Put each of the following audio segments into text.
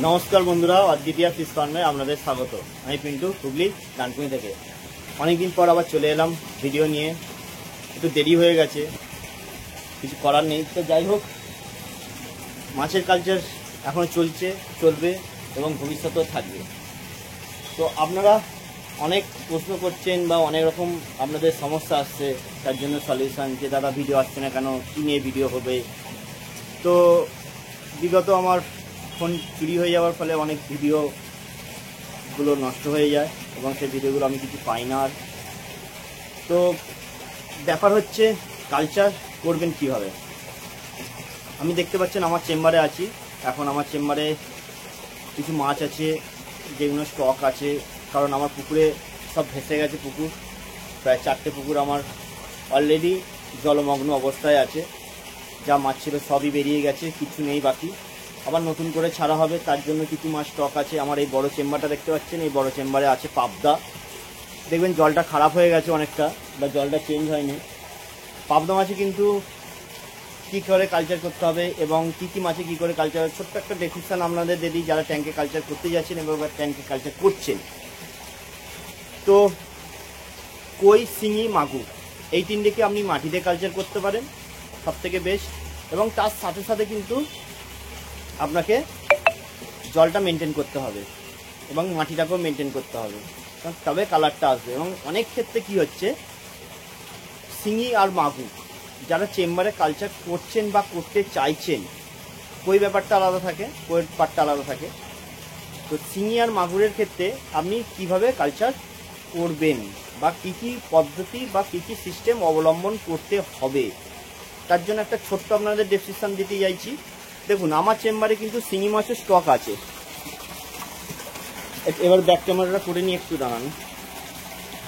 নমস্কার বন্ধুরা, অদ্বিতীয় ফিশ ফার্মে আপনাদের স্বাগত। আমি পিন্টু, হুগলি ডানকুনি থেকে। অনেকদিন পর আবার চলে এলাম ভিডিও নিয়ে। একটু দেরি হয়ে গেছে, কিছু করার নেই। তো যাই হোক, মাছের কালচার এখনও চলবে এবং ভবিষ্যতেও থাকবে। তো আপনারা অনেক প্রশ্ন করছেন বা অনেক রকম আপনাদের সমস্যা আসছে, তার জন্য সলিউশন যে দাদা ভিডিও আসছে না কেন, কী নিয়ে ভিডিও হবে। তো বিগত আমার ফোন চুরি হয়ে যাওয়ার ফলে অনেক ভিডিওগুলো নষ্ট হয়ে যায় এবং সেই ভিডিওগুলো আমি কিছু পাই না আর। তো ব্যাপার হচ্ছে কালচার করবেন কীভাবে। আমি দেখতে পাচ্ছেন আমার চেম্বারে আছি। এখন আমার চেম্বারে কিছু মাছ আছে যেগুলো স্টক আছে, কারণ আমার পুকুরে সব ভেসে গেছে। পুকুর প্রায় 4টে পুকুর আমার অলরেডি জলমগ্ন অবস্থায় আছে। যা মাছ ছিল সবই বেরিয়ে গেছে, কিছু নেই বাকি। আবার নতুন করে ছাড়া হবে, তার জন্য কিছু মাছ স্টক আছে। আমার এই বড় চেম্বারটা দেখতে পাচ্ছেন, এই বড় চেম্বারে আছে পাবদা। দেখবেন জলটা খারাপ হয়ে গেছে অনেকটা, বা জলটা চেঞ্জ হয়নি। পাবদা মাছে কিন্তু কী করে কালচার করতে হবে এবং কী কী মাছে কী করে কালচার, ছোট্ট একটা ডেসক্রিপশান আপনাদের দিয়ে দিই যারা ট্যাঙ্কে কালচার করতে যাচ্ছেন এবং ট্যাঙ্কে কালচার করছেন। তো কই, শিঙি, মাগুর এই তিনটেকে আপনি মাটিতে কালচার করতে পারেন, সবথেকে বেস্ট। এবং তার সাথে সাথে কিন্তু আপনাকে জলটা মেনটেন করতে হবে এবং মাটিটাকেও মেনটেন করতে হবে, তবে কালারটা আসবে। এবং অনেক ক্ষেত্রে কি হচ্ছে, শিঙি আর মাগুর যারা চেম্বারে কালচার করছেন বা করতে চাইছেন, কই ব্যাপারটা আলাদা থাকে, কইয়ের পাটটা আলাদা থাকে। তো শিঙি আর মাগুরের ক্ষেত্রে আপনি কিভাবে কালচার করবেন বা কী কী পদ্ধতি বা কী কী সিস্টেম অবলম্বন করতে হবে, তার জন্য একটা ছোট্ট আপনাদের ডেসক্রিপশন দিতে চাইছি। দেখুন, আমার চেম্বারে কিন্তু শিঙি মাছের স্টক আছে। এবার ব্যাক ক্যামেরাটা করে নিয়ে একটু দাঁড়ান।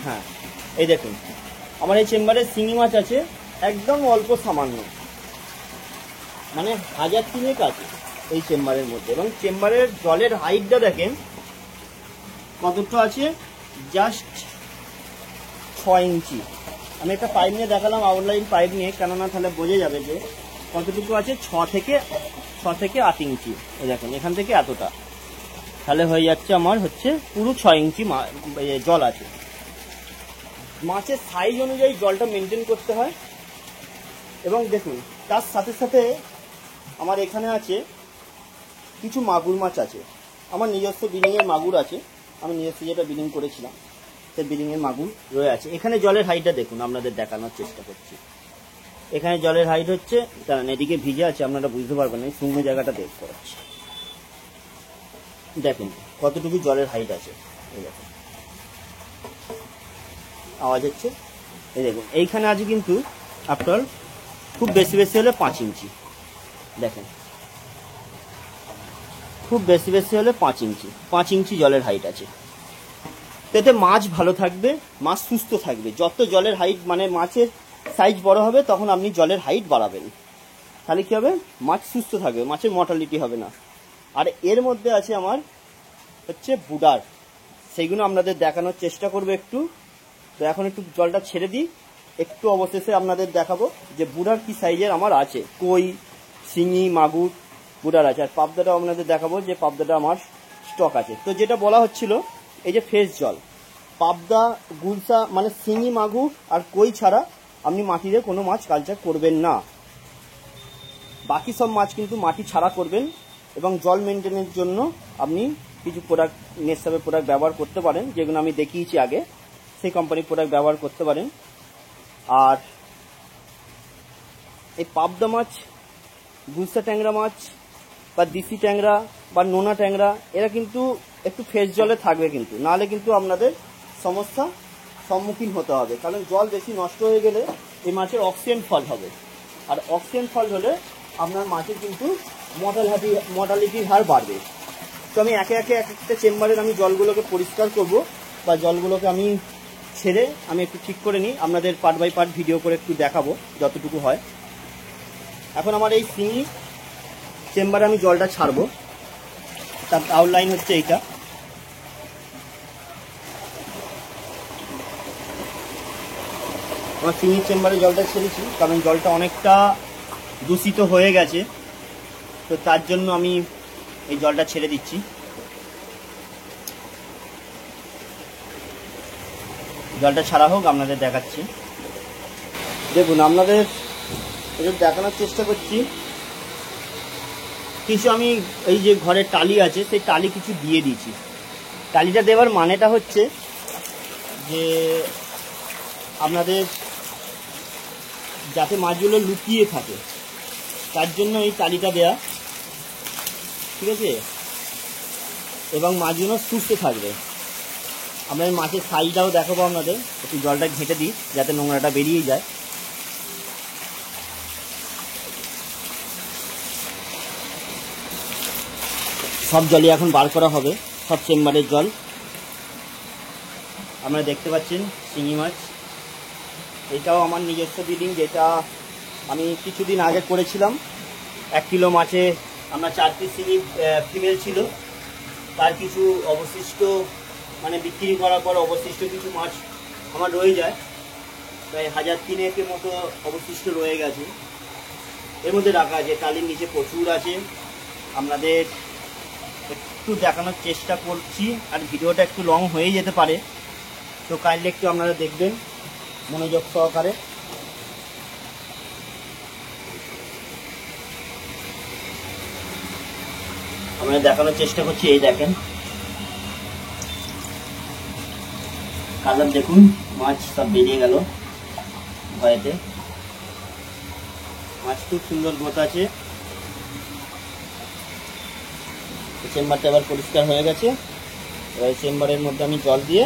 হ্যাঁ, এই দেখুন আমার এই চেম্বারে শিঙি মাছ আছে একদম অল্প সামান্য, মানে 1000 তিনেক আছে এই চেম্বারের মধ্যে। এবং চেম্বারের জলের হাইটটা দেখেন কতটা আছে, জাস্ট 6 ইঞ্চি। আমি একটা পাইপ নিয়ে দেখালাম, আউটলাইন পাইপ নিয়ে, কেননা তাহলে বোঝা যাবে যে কতটুকু আছে। 6 থেকে 8 ইঞ্চি। এই দেখুন এখান থেকে এতটা, তাহলে হয়ে যাচ্ছে আমার হচ্ছে পুরো 6 ইঞ্চি জল আছে। মাছের সাইজ অনুযায়ী জলটা মেনটেন করতে হয়। এবং দেখুন তার সাথে সাথে আমার এখানে আছে কিছু মাগুর মাছ আছে। আমার নিজস্ব বিলিংয়ের মাগুর আছে, আমি নিজস্ব যেটা বিলিং করেছিলাম সেই বিলিংয়ের মাগুর রয়ে আছে। এখানে জলের হাইটটা দেখুন, আপনাদের দেখানোর চেষ্টা করছি। এখানে জলের হাইট হচ্ছে, কারণ এদিকে ভিজে আছে আপনারা বুঝতে পারবেন না, শূন্য জায়গাটা বের করাচ্ছি। দেখুন কতটুকু জলের হাইট আছে, এই দেখুন আওয়াজ হচ্ছে। এই দেখুন এইখানে আছে কিন্তু আফটার খুব বেশি হলে 5 ইঞ্চি। দেখেন খুব বেশি হলে 5 ইঞ্চি জলের হাইট আছে। এতে মাছ ভালো থাকবে, মাছ সুস্থ থাকবে। যত জলের হাইট মানে মাছের সাইজ বড় হবে তখন আপনি জলের হাইট বাড়াবেন, তাহলে কী হবে, মাছ সুস্থ থাকবে, মাছের মর্টালিটি হবে না। আর এর মধ্যে আছে আমার হচ্ছে বুডার, সেইগুলো আপনাদের দেখানোর চেষ্টা করবো একটু। তো এখন একটু জলটা ছেড়ে দিই, একটু অবশেষে আপনাদের দেখাবো যে বুডার কি সাইজের আমার আছে। কই, শিঙি, মাগুর, বুডার আছে। আর পাবদাটাও আপনাদের দেখাবো যে পাবদাটা আমার স্টক আছে। তো যেটা বলা হচ্ছিল, এই যে ফ্রেশ জল, পাবদা, গুলশা মানে শিঙি, মাগুর আর কই ছাড়া আপনি মাটিতে কোনো মাছ কালচার করবেন না। বাকি সব মাছ কিন্তু মাটি ছাড়া করবেন। এবং জল মেনটেনের জন্য আপনি কিছু প্রোডাক্ট, নেসসাবের প্রোডাক্ট ব্যবহার করতে পারেন, যেগুলো আমি দেখিয়েছি আগে, সেই কোম্পানির প্রোডাক্ট ব্যবহার করতে পারেন। আর এই পাবদা মাছ, গুলশা ট্যাংরা মাছ বা দিশি ট্যাংরা বা নোনা ট্যাংরা, এরা কিন্তু একটু ফ্রেশ জলে থাকবে, কিন্তু নাহলে কিন্তু আপনাদের সমস্যা সম্মুখীন হতে হবে। কারণ জল বেশি নষ্ট হয়ে গেলে এই মাছের অক্সিজেন ফল্ট হবে, আর অক্সিজেন ফল্ট হলে আপনার মাছের কিন্তু মর্টালিটির হার বাড়বে। তো আমি একে একে এক একটা চেম্বারের আমি জলগুলোকে পরিষ্কার করব, বা জলগুলোকে আমি ছেড়ে আমি একটু ঠিক করে নিই, আপনাদের পার্ট বাই পার্ট ভিডিও করে একটু দেখাবো যতটুকু হয়। এখন আমার এই শিঙি চেম্বারে আমি জলটা ছাড়বো, তার আউটলাইন হচ্ছে এইটা। আমার শিঙির চেম্বারে জলটা ছেড়েছি, কারণ জলটা অনেকটা দূষিত হয়ে গেছে। তো তার জন্য আমি এই জলটা ছেড়ে দিচ্ছি। জলটা ছাড়া হোক, আপনাদের দেখাচ্ছি। দেখুন, আপনাদের একটু দেখানোর চেষ্টা করছি। কিছু আমি এই যে ঘরের টালি আছে, সেই টালি কিছু দিয়ে দিয়েছি। টালিটা দেওয়ার মানেটা হচ্ছে যে আপনাদের যাতে মাছগুলো লুকিয়ে থাকে, তার জন্য এই টালিটা দেয়া, ঠিক আছে? এবং মাছগুলো সুস্থ থাকবে। আমরা এই মাছের সাইজটাও দেখাবো আপনাদের। একটু জলটা ঘেঁটে দিই যাতে নোংরাটা বেরিয়ে যায়। সব জলই এখন বার করা হবে, সব চেম্বারের জল। আপনারা দেখতে পাচ্ছেন শিঙি মাছ। এটাও আমার নিজস্ব ব্রিডিং, যেটা আমি কিছুদিন আগে করেছিলাম। 1 কিলো মাছে আমরা 4 পিস শিঙি ফিমেল ছিল। তার কিছু অবশিষ্ট, মানে বিক্রি করার পর অবশিষ্ট কিছু মাছ আমার রয়ে যায়, প্রায় 1000-3 মতো অবশিষ্ট রয়ে গেছে। এর মধ্যে রাখা আছে, টালির নিচে প্রচুর আছে। আপনাদের একটু দেখানোর চেষ্টা করছি, আর ভিডিওটা একটু লং হয়ে যেতে পারে, তো কাইন্ডলি একটু আপনারা দেখবেন মনোযোগ সহকারে। আমরা দেখানোর চেষ্টা করছি। এই দেখেন কালার, দেখুন মাছ সব বেরিয়ে গেল ভয়েতে। মাছ খুব সুন্দর গ্রোথ আছে। চেম্বারটা এবার পরিষ্কার হয়ে গেছে। এবার চেম্বারের মধ্যে আমি জল দিয়ে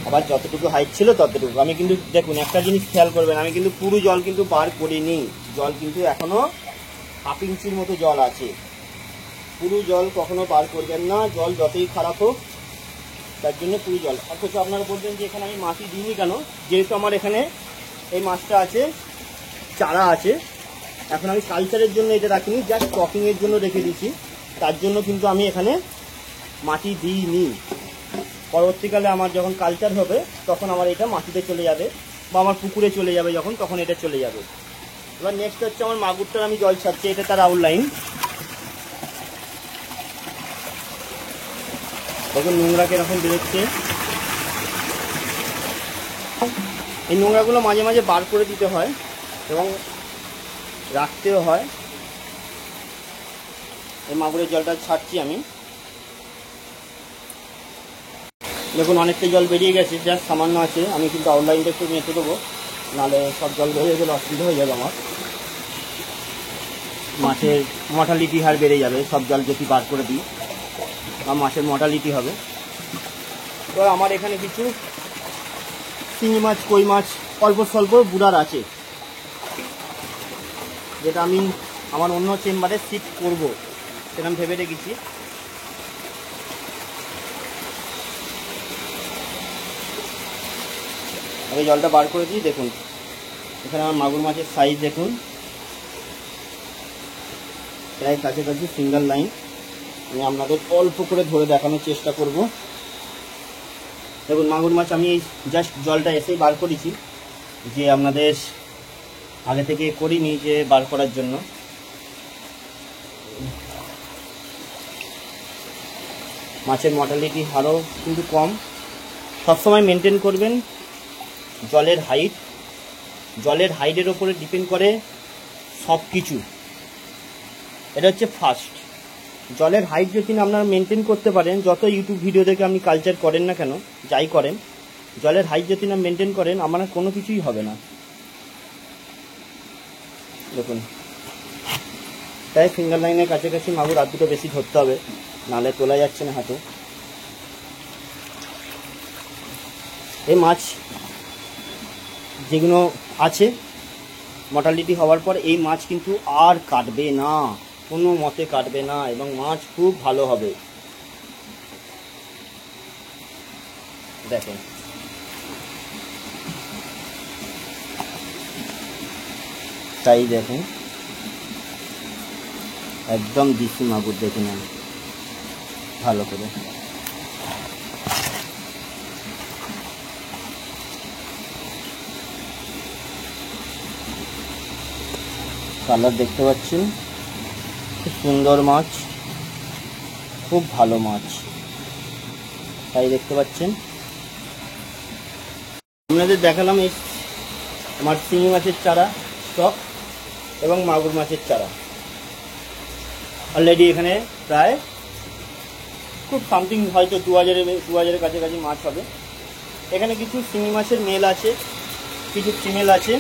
আবার যতটুকু হাইট ছিল ততটুকু। আমি কিন্তু দেখুন একটা জিনিস খেয়াল করবেন, আমি কিন্তু পুরো জল কিন্তু বার করিনি। জল কিন্তু এখনো 1/2 ইঞ্চির মতো জল আছে। পুরো জল কখনো বার করবেন না, জল যতই খারাপ হোক, তার জন্য পুরো জল। অথচ আপনারা বলবেন যে এখানে আমি মাছই দিইনি কেন? যেহেতু আমার এখানে এই মাছটা আছে, চারা আছে। এখন আমি কালচারের জন্য এটা রাখিনি, জাস্ট স্টকিংয়ের জন্য রেখে দিয়েছি। তার জন্য কিন্তু আমি এখানে মাটি দিইনি। পরবর্তীকালে আমার যখন কালচার হবে, তখন আমার এটা মাটিতে চলে যাবে বা আমার পুকুরে চলে যাবে, যখন তখন এটা চলে যাবে। এবার নেক্সট হচ্ছে আমার মাগুরটার আমি জল ছাড়ছি। এটা তার আউটলাইন। দেখুন নোংরা কিরকম বেরোচ্ছে। এই নোংরাগুলো মাঝে মাঝে বার করে দিতে হয় এবং রাখতেও হয়। এই মাগুরের জলটা ছাড়ছি আমি। দেখুন অনেকটা জল বেরিয়ে গেছে, জাস্ট সামান্য আছে। আমি কিন্তু আউটলাইনটা একটু মেপে দেবো, নাহলে সব জল বেরিয়ে গেলে অসুবিধা হয়ে যাবে আমার। মাছের মর্টালিটি হার বেড়ে যাবে সব জল যদি বার করে দিই, বা মাছের মর্টালিটি হবে। তো আমার এখানে কিছু শিঙি মাছ, কই মাছ অল্প স্বল্প বুড়ার আছে, যেটা আমি আমার অন্য চেম্বারে শিফট করবো সেরকম ভেবে রেখেছি। আমি জলটা বার করে দিই। দেখুন এখানে আমার মাগুর মাছের সাইজ দেখুন, প্রায় কাছাকাছি সিঙ্গেল লাইন। আমি আপনাদের অল্প করে ধরে দেখানোর চেষ্টা করব। দেখুন মাগুর মাছ আমি জাস্ট জলটা এসেই বার করেছি, যে আপনাদের আগে থেকে করিনি যে বার করার জন্য। মাছের মর্টালিটি হারও কিন্তু কম। সবসময় মেনটেন করবেন জলের হাইট। জলের হাইটের ওপরে ডিপেন্ড করে সব কিছু। এটা হচ্ছে ফার্স্ট। জলের হাইট যদি আপনারা মেনটেন করতে পারেন, যত ইউটিউব ভিডিও দেখে আপনি কালচার করেন না কেন, যাই করেন, জলের হাইট যদি না মেনটেন করেন, আমার কোনো কিছুই হবে না। দেখুন তাই ফিঙ্গার লাইনের কাছাকাছি মাগুর আর দুটো বেশি ধরতে হবে, নাহলে তোলা যাচ্ছে না হাতে। এই মাছ যেগুলো আছে মর্টালিটি হওয়ার পর, এই মাছ কিন্তু আর কাটবে না, কোনো মতে কাটবে না, এবং মাছ খুব ভালো হবে। দেখেন তাই দেখুন একদম দেশি মাগুর। দেখে নেন ভালো করে। কালার দেখতে পাচ্ছেন, খুব সুন্দর মাছ। খুব ভালো মাছ, তাই দেখতে পাচ্ছেন। আপনাদের দেখালাম এই আমার শিঙি মাছের চারা স্টক এবং মাগুর মাছের চারা। অলরেডি এখানে প্রায় খুব সামথিং হয়তো 2000-এর কাছাকাছি মাছ হবে। এখানে কিছু শিঙি মাছের মেল আছে, কিছু ফিমেল আছে।